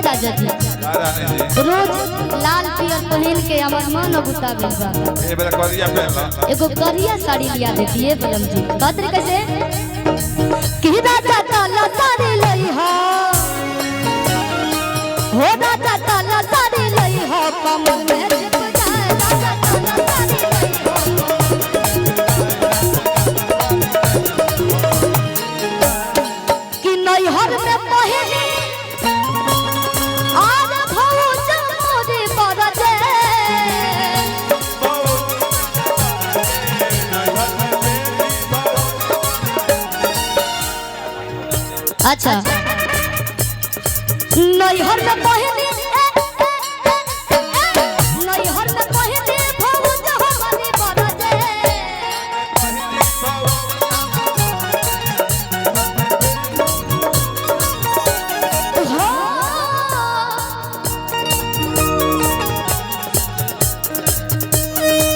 राजा जी रोज लाल पियर पहन के हमर मन गुस्सा गइल बा। ए बेरा करिया पहन ला। एगो करिया साड़ी लिया देती है बलम जी। बात रे कैसे कि राजा काला साड़ी लई हो राजा काला साड़ी लई हो कमर में छिप जाए राजा काला साड़ी लई हो कि नई हर में पहनी आज भौज मोरे बरजे। अच्छा नैहर में पहनी नैहर में पहनी भौज हमारी बरजे।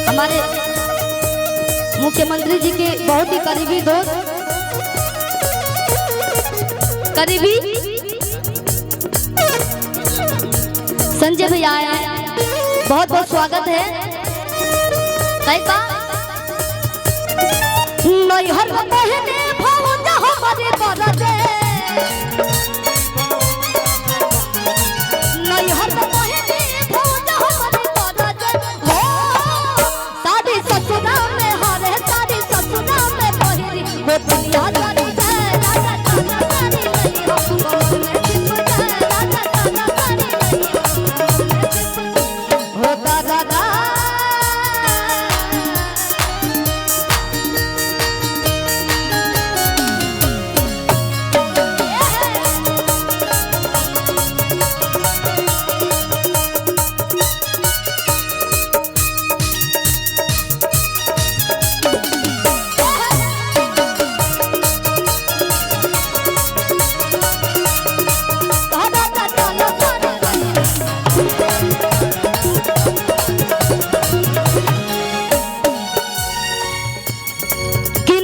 हमारे मुख्यमंत्री जी के बहुत ही करीबी दोस्त करीबी संजय भैया आए हैं, बहुत बहुत स्वागत है। नैहर में पहने भौज हमारे बरजे। नैहर में पहने भौज हमारे बरजे। साड़ी ससुरा में हरे साड़ी ससुरा में पहिरी वो दुनिया जानी जाए राजा काला साड़ी लई हो कमर में छिप जाए राजा काला साड़ी लई हो दादा।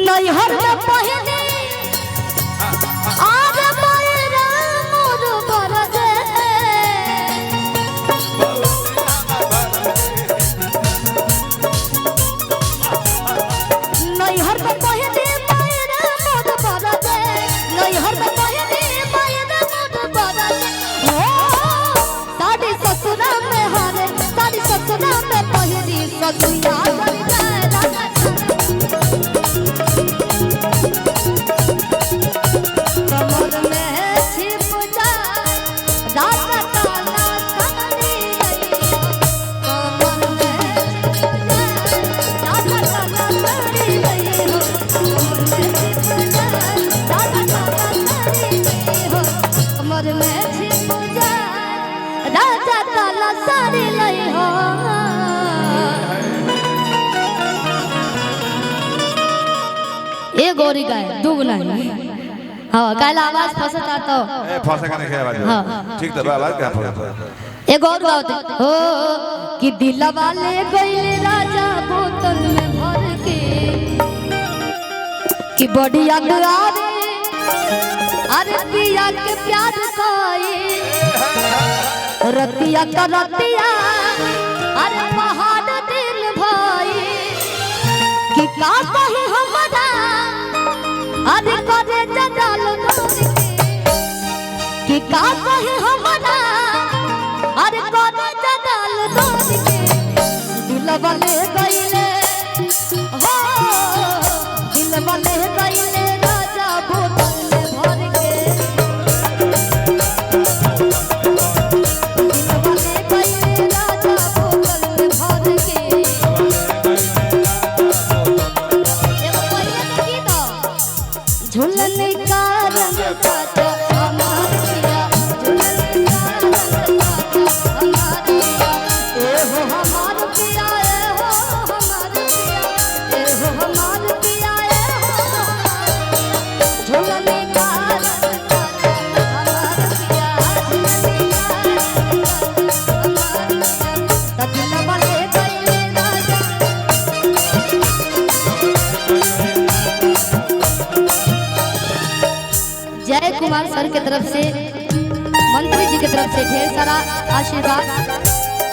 नैहर में पहने आज मेरा मोर बरजे। नैहर में पहने मेरा मोर बरजे। नैहर में पहने मेरा मोर बरजे। साड़ी ससुरा में हरे साड़ी ससुरा में पहिरी ससुया चली जाए राजा कमर में छिप जाए राजा काला साड़ी लई हो कमर में छिप जाए राजा काला साड़ी लई हो कमर में छिप जाए राजा काला साड़ी लई हो कमर में छिप जाए राजा काला साड़ी लई हो। ए गोरी गाय दूग नहीं हाँ काला आवाज फंसता तो ए फंसे का नहीं आवाज। हाँ ठीक तो आवाज क्या फंसे। एक और गाते हो कि दिलवा ले गइले राजा बोतल में भर के कि बढ़िया दुआरे अरे पिया के प्यार कोई रतिया का रतिया अरे पहाड़ दिल भाई कि का कही हमरा अरे करे जडाल डोरी कि का कही हमरा अरे करे जडाल डोरी के दिलवा ले गइले हो दिलवा ले गइले राजा बोतल में भर के दिलवा ले गइले राजा बोतल में भर के। एगो पहिले तो गीत झूलन का रंग साजा हमार पिया झूलन का रंग साजा हमार पिया ए हो हमार पिया ए हो हमार पिया ए हो हमार पिया ए हो झूलन का रंग साजा हमार पिया झूलन का रंग साजा हमार पिया दिलवा ले गइले राजा। जय कुमार सर की तरफ से मंत्री जी की तरफ से ढेर सारा आशीर्वाद।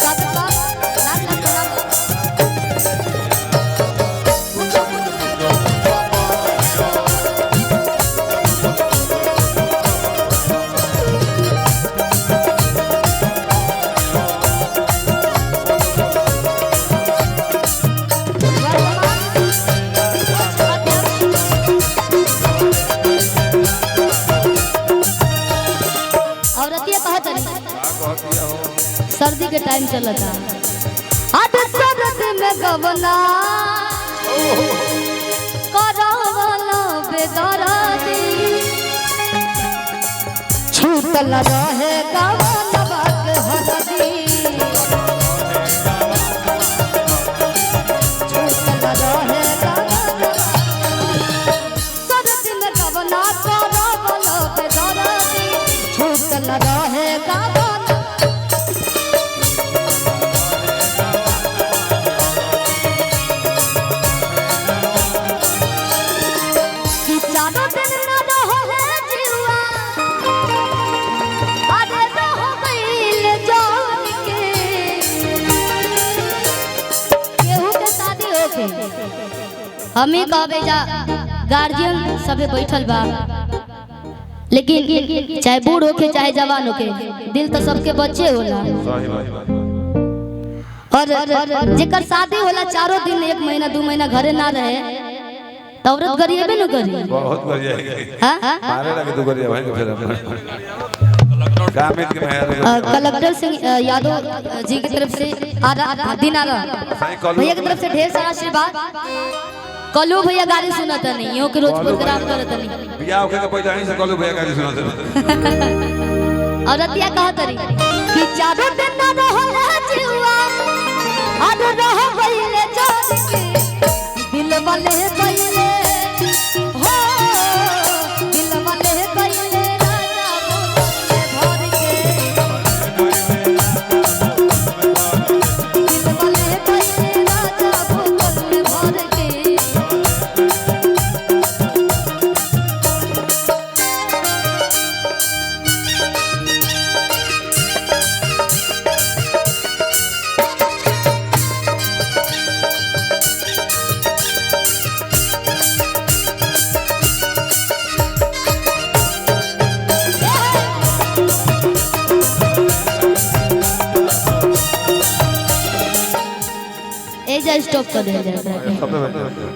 स्वागत बा, लाख लाख प्रणाम। औरतिया कहत रही सर्दी के टाइम चलता आज सर्दी में गवना करवला बेदर्दी छूटल रहे गवनवा के हरदी छूटल रहे गवनवा सर्दी में गवना करवला बेदर्दी छूटल रहे गवना हमें कहबे जा गार्जियन सबे बैठल बा लेकिन चाहे बूढ़ होके चाहे जवान होके दिल तो सबके बच्चे होला और जेकर शादी होला चारों दिन 1 महीना 2 महीना घरे ना रहे तो औरत गरीबे न करी बहुत गरिया हां मारे लगे तो गरिया भाई को फिर गामित के मेहर कलेक्टर सिंह यादव जी की तरफ से दिनारा भैया की तरफ से ढेर सारा आशीर्वाद। कलू भैया गाड़ी सुनता नहीं यो के रोज प्रोग्राम करता नहीं बियाह होके के पहले ही से कलू भैया गाड़ी सुनाते और रतिया कहत रही कि चारों दिन ना रहला जीवा आज रह गइले जान के दिल वाले गइले हो दिल वाले गइले राजा भर के दिल वाले गइले राजा भर के स्टॉप कर दे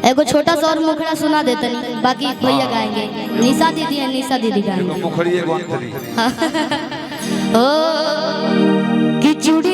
एगो छोटा सा और मुखड़ा सुना देतनी बाकी भैया गाएंगे निशा दीदी है निशा दीदी गाएंगे मुखड़ी एक अंतरी ओ